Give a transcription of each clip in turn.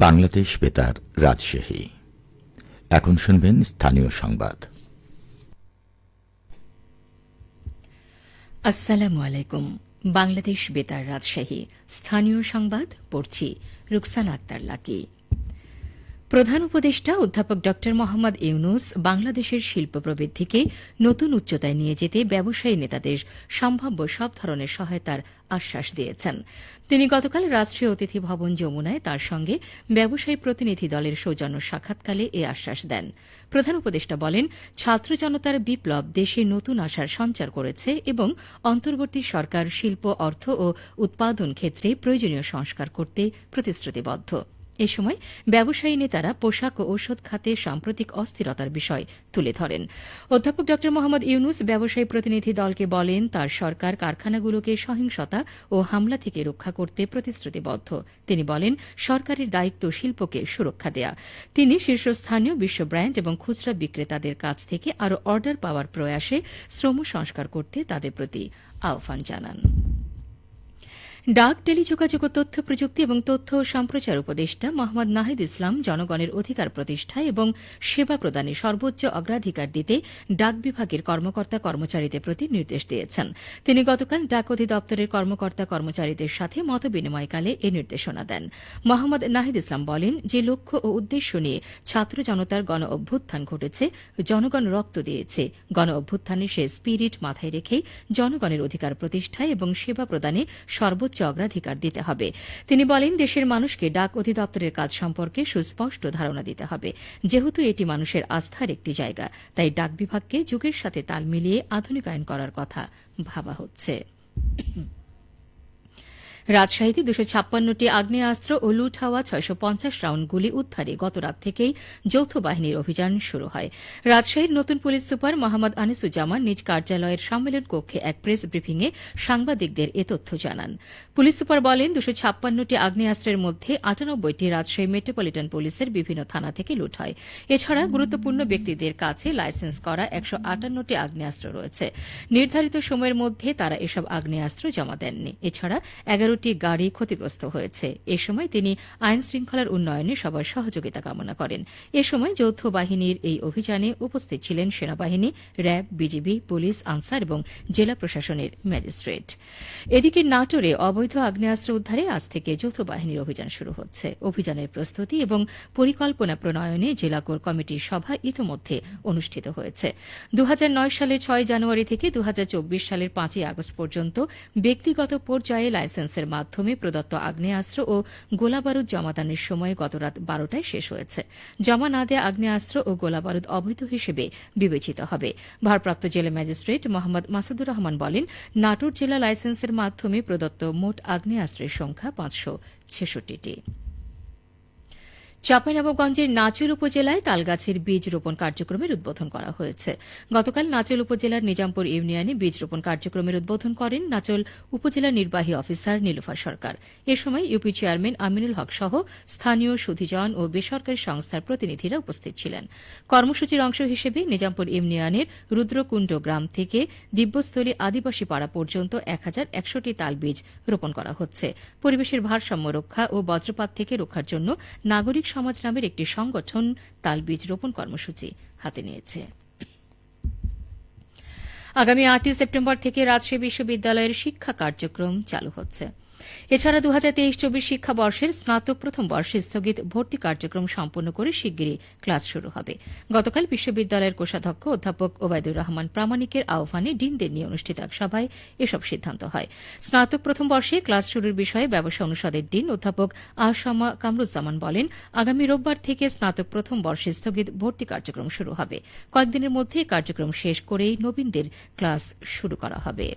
বাংলাদেশ বেতার রাজশাহী। এখন শুনবেন স্থানীয় সংবাদ। আসসালামু আলাইকুম। বাংলাদেশ বেতার রাজশাহী স্থানীয় সংবাদ পড়ছি রুকসানা আক্তার লাকি। প্রধান উপদেষ্টা অধ্যাপক ড মোহাম্মদ ইউনুস বাংলাদেশের শিল্প প্রবৃদ্ধিকে নতুন উচ্চতায় নিয়ে যেতে ব্যবসায়ী নেতাদের সম্ভাব্য সব ধরনের সহায়তার আশ্বাস দিয়েছেন। তিনি গতকাল রাষ্ট্রীয় অতিথি ভবন যমুনায় তাঁর সঙ্গে ব্যবসায়ী প্রতিনিধি দলের সৌজন্য সাক্ষাৎকালে এ আশ্বাস দেন। প্রধান উপদেষ্টা বলেন, ছাত্র জনতার বিপ্লব দেশে নতুন আশার সঞ্চার করেছে এবং অন্তর্বর্তী সরকার শিল্প, অর্থ ও উৎপাদন ক্ষেত্রে প্রয়োজনীয় সংস্কার করতে প্রতিশ্রুতিবদ্ধ। এ সময় ব্যবসায়ী নেতারা পোশাক ও ঔষধ খাতে সাম্প্রতিক অস্থিরতার বিষয় তুলে ধরেন। অধ্যাপক ড মোহাম্মদ ইউনুস ব্যবসায়ী প্রতিনিধি দলকে বলেন, তার সরকার কারখানাগুলোকে সহিংসতা ও হামলা থেকে রক্ষা করতে প্রতিশ্রুতিবদ্ধ। তিনি বলেন, সরকারের দায়িত্ব শিল্পকে সুরক্ষা দেয়া। তিনি শীর্ষস্থানীয় বিশ্ব ব্র্যান্ড এবং খুচরা বিক্রেতাদের কাছ থেকে আরও অর্ডার পাওয়ার প্রয়াসে শ্রম সংস্কার করতে তাদের প্রতি আহ্বান জানান। ডাক, টেলিযোগাযোগ ও তথ্য প্রযুক্তি এবং তথ্য ও সম্প্রচার উপদেষ্টা মোহাম্মদ নাহিদ ইসলাম জনগণের অধিকার প্রতিষ্ঠা এবং সেবা প্রদানে সর্বোচ্চ অগ্রাধিকার দিতে ডাক বিভাগের কর্মকর্তা কর্মচারীদের প্রতি নির্দেশ দিয়েছেন। তিনি গতকাল ডাক অধিদপ্তরের কর্মকর্তা কর্মচারীদের সাথে মতবিনিময়কালে এ নির্দেশনা দেন। মোহাম্মদ নাহিদ ইসলাম বলেন, যে লক্ষ্য ও উদ্দেশ্য নিয়ে ছাত্র জনতার গণ অভ্যুত্থান ঘটেছে, জনগণ রক্ত দিয়েছে। গণ অভ্যুত্থানের সে স্পিরিট মাথায় রেখেই জনগণের অধিকার প্রতিষ্ঠায় এবং সেবা প্রদানে সর্বোচ্চ অগ্রাধিকার দিতে হবে। তিনি বলেন, দেশের মানুষকে ডাক অধিদপ্তরের কাজ সম্পর্কে সুস্পষ্ট ধারণা দিতে হবে। যেহেতু এটি মানুষের আস্থার একটি জায়গা, তাই ডাক বিভাগকে যুগের সাথে তাল মিলিয়ে আধুনিকায়ন করার কথা ভাবা হচ্ছে। রাজশাহীতে 256টি আগ্নেয়াস্ত্র ও লুট হওয়া 650 রাউন্ড গুলি উদ্ধারে গতরাত থেকেই যৌথ বাহিনীর অভিযান শুরু হয়। রাজশাহীর নতুন পুলিশ সুপার মোহাম্মদ আনিসুজ্জামান নিজ কার্যালয়ের সম্মেলন কক্ষে এক প্রেস ব্রিফিংয়ে সাংবাদিকদের এ তথ্য জানান। পুলিশ সুপার বলেন, 256টি আগ্নেয়াস্ত্রের মধ্যে 98টি রাজশাহী মেট্রোপলিটন পুলিশের বিভিন্ন থানা থেকে লুট হয়। এছাড়া গুরুত্বপূর্ণ ব্যক্তিদের কাছে লাইসেন্স করা 158টি আগ্নেয়াস্ত্র রয়েছে। নির্ধারিত সময়ের মধ্যে তারা এসব আগ্নেয়াস্ত্র জমা দেননি। এছাড়া 11টি গাড়ি ক্ষতিগ্রস্ত হয়েছে। এ সময় তিনি আইন শৃঙ্খলার উন্নয়নে সবার সহযোগিতা কামনা করেন। এ সময় যৌথ বাহিনীর এই অভিযানে উপস্থিত ছিলেন সেনাবাহিনী, র্যাব, বিজিবি, পুলিশ, আনসার এবং জেলা প্রশাসনের ম্যাজিস্ট্রেট। এদিকে নাটোরে অবৈধ আগ্নেয়াস্ত্র উদ্ধারে আজ থেকে যৌথ বাহিনীর অভিযান শুরু হচ্ছে। অভিযানের প্রস্তুতি এবং পরিকল্পনা প্রণয়নে জেলা কোর কমিটির সভা ইতিমধ্যে অনুষ্ঠিত হয়েছে। 2009 সালের 6 জানুয়ারি থেকে 2024 সালের 5 আগস্ট পর্যন্ত ব্যক্তিগত পর্যায়ে লাইসেন্সের মাধ্যমে প্রদত্ত আগ্নেয়াস্ত্র ও গোলাবারুদ জমাদানের সময় গতরাত 12টায় শেষ হয়েছে। জমা না দেয়া আগ্নেয়াস্ত্র ও গোলাবারুদ অবৈধ হিসেবে বিবেচিত হবে। ভারপ্রাপ্ত জেলা ম্যাজিস্ট্রেট মোহাম্মদ মাসুদুর রহমান বলেন, নাটোর জেলা লাইসেন্সের মাধ্যমে প্রদত্ত মোট আগ্নেয়াস্ত্রের সংখ্যা 566টি। চাঁপাইনবাবগঞ্জের নাচল উপজেলায় তালগাছের বীজ রোপণ কার্যক্রমের উদ্বোধন করা হয়েছে। গতকাল নাচল উপজেলার নিজামপুর ইউনিয়নে বীজ রোপণ কার্যক্রমের উদ্বোধন করেন নাচল উপজেলা নির্বাহী অফিসার নীলুফার সরকার। এ সময় ইউপি চেয়ারম্যান আমিনুল হক সহ স্থানীয় সুধীজন ও বেসরকারি সংস্থার প্রতিনিধিরা উপস্থিত ছিলেন। কর্মসূচির অংশ হিসেবে নিজামপুর ইউনিয়নের রুদ্রকুণ্ড গ্রাম থেকে দিব্যস্থলী আদিবাসী পাড়া পর্যন্ত 1100টি তাল বীজ রোপণ করা হচ্ছে। পরিবেশের ভারসাম্য রক্ষা ও বজ্রপাত থেকে রক্ষার জন্য নাগরিক সমাজ নামের একটি সংগঠন তালবীজ রোপণ কর্মসূচি হাতে নিয়েছে। আগামী 8 সেপ্টেম্বর থেকে রাজশাহী বিশ্ববিদ্যালয়ের শিক্ষা কার্যক্রম চালু হচ্ছে। এছাড়া 2023-24 শিক্ষাবর্ষের স্নাতক প্রথম বর্ষে স্থগিত ভর্তি কার্যক্রম সম্পন্ন করে শিগগিরই ক্লাস শুরু হবে। গতকাল বিশ্ববিদ্যালয়ের কোষাধ্যক্ষ অধ্যাপক ওবায়দুর রহমান প্রামাণিকের আহ্বানে ডিনদের নিয়ে অনুষ্ঠিত এক সভায় এসব সিদ্ধান্ত হয়। স্নাতক প্রথম বর্ষে ক্লাস শুরুর বিষয়ে ব্যবসা অনুষদের ডিন অধ্যাপক আহসামা কামরুজ্জামান বলেন, আগামী রোববার থেকে স্নাতক প্রথম বর্ষে স্থগিত ভর্তি কার্যক্রম শুরু হবে। কয়েকদিনের মধ্যে কার্যক্রম শেষ করেই নবীনদের ক্লাস শুরু করা হবে।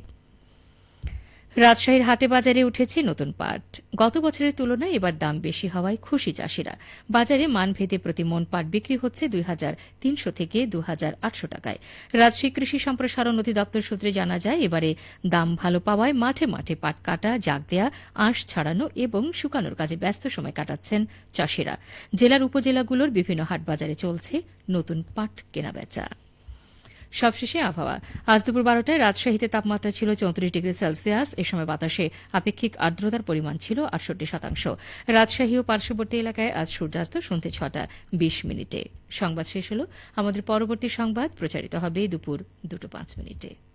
রাজশাহীর হাটে বাজারে উঠেছে নতুন পাট। গত বছরের তুলনায় এবার দাম বেশি হওয়ায় খুশি চাষিরা। বাজারে মানভেদে প্রতি মন পাট বিক্রি হচ্ছে 2300 থেকে 2800 টাকায়। রাজশাহী কৃষি সম্প্রসারণ অধিদপ্তর সূত্রে জানা যায়, এবারে দাম ভালো পাওয়ায় মাঠে মাঠে পাট কাটা, জাগ দেয়া, আঁশ ছাড়ানো এবং শুকানোর কাজে ব্যস্ত সময় কাটাচ্ছেন চাষিরা। জেলার উপজেলাগুলোর বিভিন্ন হাট বাজারে চলছে নতুন পাট কেনাবেচা। সবশেষে আবহাওয়া। আজ দুপুর 12টায় রাজশাহীতে তাপমাত্রা ছিল 34 ডিগ্রি সেলসিয়াস। এ সময় বাতাসে আপেক্ষিক আর্দ্রতার পরিমাণ ছিল 68%। রাজশাহী ও পার্শ্ববর্তী এলাকায় আজ সূর্যাস্ত সন্ধ্যে 6:20। সংবাদ শেষ হল। আমাদের পরবর্তী সংবাদ প্রচারিত হবে দুপুর 2:05।